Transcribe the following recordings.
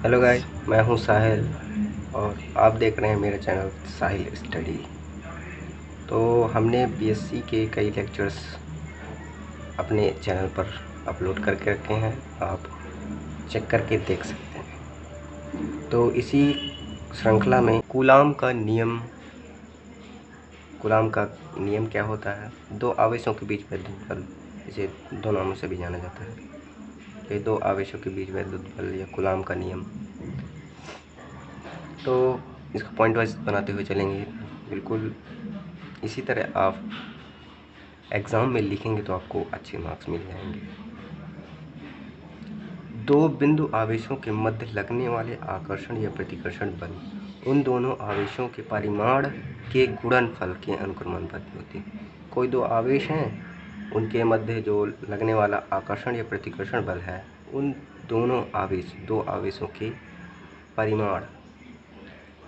Hello guys, मैं हूं साहिल और आप देख रहे हैं मेरा चैनल साहिल स्टडी। तो हमने बीएससी के कई लेक्चर्स अपने चैनल पर अपलोड करके रखे हैं, आप चेक करके देख सकते हैं। तो इसी श्रृंखला में कूलाम का नियम क्या होता है? दो आवेशों के बीच वैद्युत बल, इसे दो नामों से भी जाना जाता है। ये दो आवेशों के बीच वैद्युत बल या कूलाम का नियम। तो इसको पॉइंट वाइज बनाते हुए चलेंगे। बिल्कुल इसी तरह आप एग्ज़ाम में लिखेंगे तो आपको अच्छे मार्क्स मिल जाएंगे। दो बिंदु आवेशों के मध्य लगने वाले आकर्षण या प्रतिकर्षण बल उन दोनों आवेशों के परिमाण के गुणनफल के अनुक्रमानुपाती होते हैं। कोई दो आवेश हैं, उनके मध्य जो लगने वाला आकर्षण या प्रतिकर्षण बल है, उन दो आवेशों के परिमाण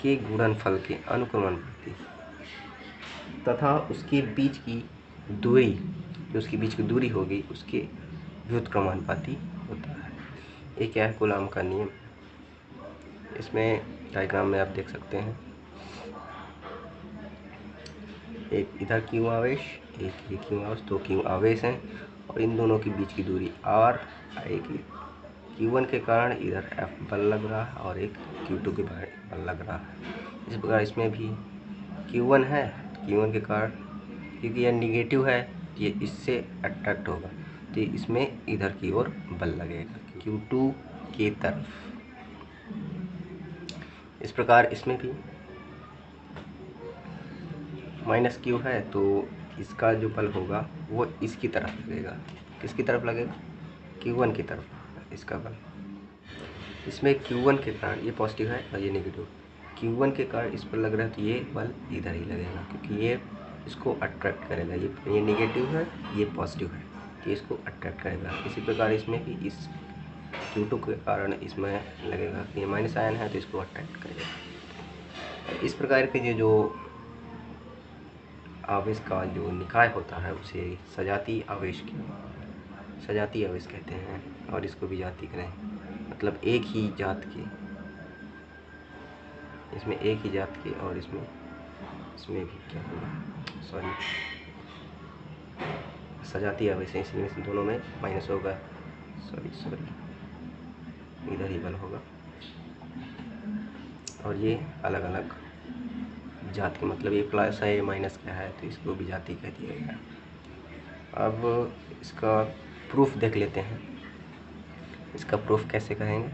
के गुणनफल के अनुक्रमानुपाती तथा उसके बीच की दूरी, जो उसके बीच की दूरी होगी, उसके व्युत्क्रमानुपाती होता है। ये क्या है? कूलाम का नियम। इसमें डायग्राम में आप देख सकते हैं, एक इधर क्यू आवेश, एक ये क्यू आवेश, दो क्यू आवेश हैं और इन दोनों के बीच की दूरी r। एक Q1 के कारण इधर F बल लग रहा है और एक Q2 के कारण बल लग रहा है। इस प्रकार इसमें भी Q1 है, Q1 के कारण, क्योंकि यह निगेटिव है, ये इससे अट्रैक्ट होगा, तो इसमें इधर की ओर बल लगेगा Q2 के तरफ। इस प्रकार इसमें भी माइनस क्यू है, तो इसका जो बल होगा वो इसकी तरफ लगेगा। किसकी तरफ लगेगा? Q1 की तरफ इसका बल। इसमें Q1 के कारण ये पॉजिटिव है और ये नेगेटिव। Q1 के कारण इस पर लग रहा है तो ये बल इधर ही लगेगा, क्योंकि ये इसको अट्रैक्ट करेगा। ये नेगेटिव है, ये पॉजिटिव है, तो इसको अट्रैक्ट करेगा। इसी प्रकार इसमें भी इस Q2 के कारण इसमें लगेगा, ये माइनस आयन है तो इसको अट्रैक्ट करेगा। इस प्रकार के जो आवेश का जो निकाय होता है उसे सजातीय आवेश कहते हैं, और इसको विजातीय करें, मतलब एक ही जात के, इसमें एक ही जात के और इसमें भी क्या होगा, सॉरी, सजातीय आवेश है, इसलिए दोनों में माइनस होगा, सॉरी इधर ही बल होगा, और ये अलग अलग जात के, मतलब ये प्लस है, ये माइनस का है, तो इसको विजातीय कह दिया गया। अब इसका प्रूफ देख लेते हैं। इसका प्रूफ कैसे करेंगे?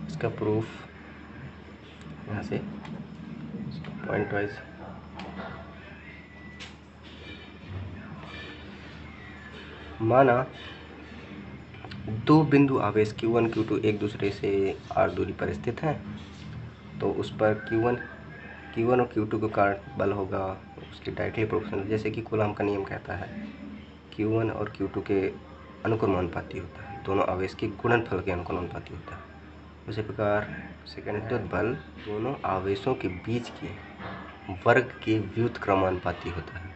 इसका प्रूफ यहाँ से पॉइंट वाइज माना दो बिंदु आवेश Q1 Q2 एक दूसरे से r दूरी पर स्थित हैं, तो उस पर Q1 और Q2 के कारण बल होगा उसके डायरेक्टली प्रोपोर्शनल। जैसे कि कूलाम का नियम कहता है Q1 और Q2 के अनुक्रमानुपाती होता है, दोनों आवेश के गुणनफल के अनुक्रमानुपाती होता है। उसी प्रकार सेकंड, विद्युत बल दोनों आवेशों के बीच के वर्ग के व्युत्क्रमानुपाती होता है।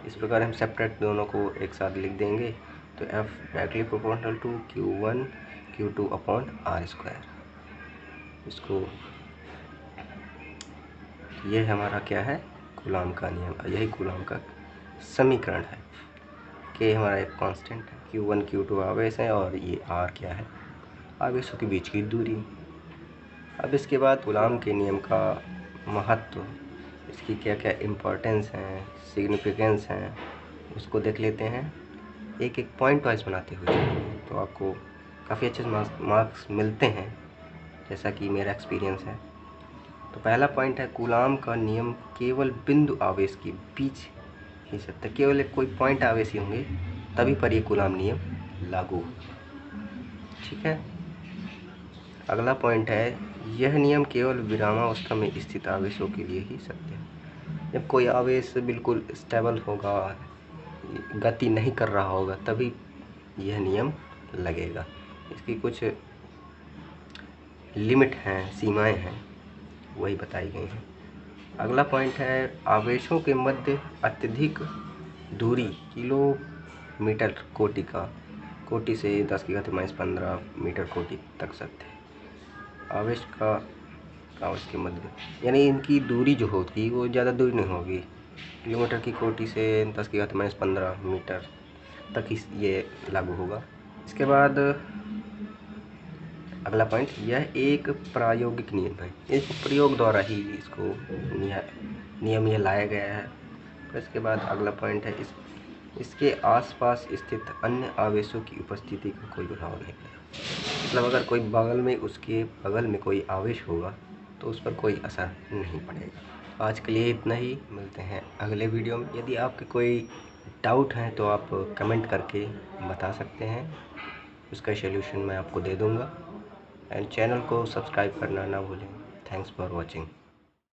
इस प्रकार हम सेपरेट दोनों को एक साथ लिख देंगे, तो F directly proportional to Q1 Q2 upon r²। इसको, ये हमारा क्या है? कूलाम का नियम। यही कूलाम का समीकरण है कि हमारा एक कांस्टेंट है, Q1 Q2 आवेश है और ये r क्या है? आवेशों के बीच की दूरी। अब इसके बाद कूलाम के नियम का महत्व, इसकी क्या क्या इम्पोर्टेंस हैं, सिग्निफिकेंस हैं, उसको देख लेते हैं एक एक पॉइंट वाइज बनाते हुए। तो आपको काफ़ी अच्छे मार्क्स मिलते हैं, जैसा कि मेरा एक्सपीरियंस है। तो पहला पॉइंट है, कूलाम का नियम केवल बिंदु आवेश के बीच ही सत्य है। केवल कोई पॉइंट आवेश ही होंगे तभी पर ये कूलाम नियम लागू, ठीक है। अगला पॉइंट है, यह नियम केवल विरामावस्था में स्थित आवेशों के लिए ही सत्य है। जब कोई आवेश बिल्कुल स्टेबल होगा, गति नहीं कर रहा होगा, तभी यह नियम लगेगा। इसकी कुछ लिमिट हैं, सीमाएं हैं, वही बताई गई हैं। अगला पॉइंट है, आवेशों के मध्य अत्यधिक दूरी किलोमीटर कोटि का कोटि से 10⁻⁻15 मीटर कोटि तक सत्य है। आवेश के मध्य यानी इनकी दूरी जो होगी वो ज़्यादा दूरी नहीं होगी। किलोमीटर की कोटि से 10⁻⁻15 मीटर तक ये लागू होगा। इसके बाद अगला पॉइंट, यह एक प्रायोगिक नियम है। एक प्रयोग द्वारा ही इसको नियम यह लाया गया है। फिर इसके बाद अगला पॉइंट है, इसके आसपास स्थित अन्य आवेशों की उपस्थिति का कोई प्रभाव नहीं पड़ेगा। मतलब अगर कोई उसके बगल में कोई आवेश होगा तो उस पर कोई असर नहीं पड़ेगा। आज के लिए इतना ही, मिलते हैं अगले वीडियो में। यदि आपके कोई डाउट हैं तो आप कमेंट करके बता सकते हैं, उसका सॉल्यूशन मैं आपको दे दूंगा। एंड चैनल को सब्सक्राइब करना ना भूलें। Thanks for watching.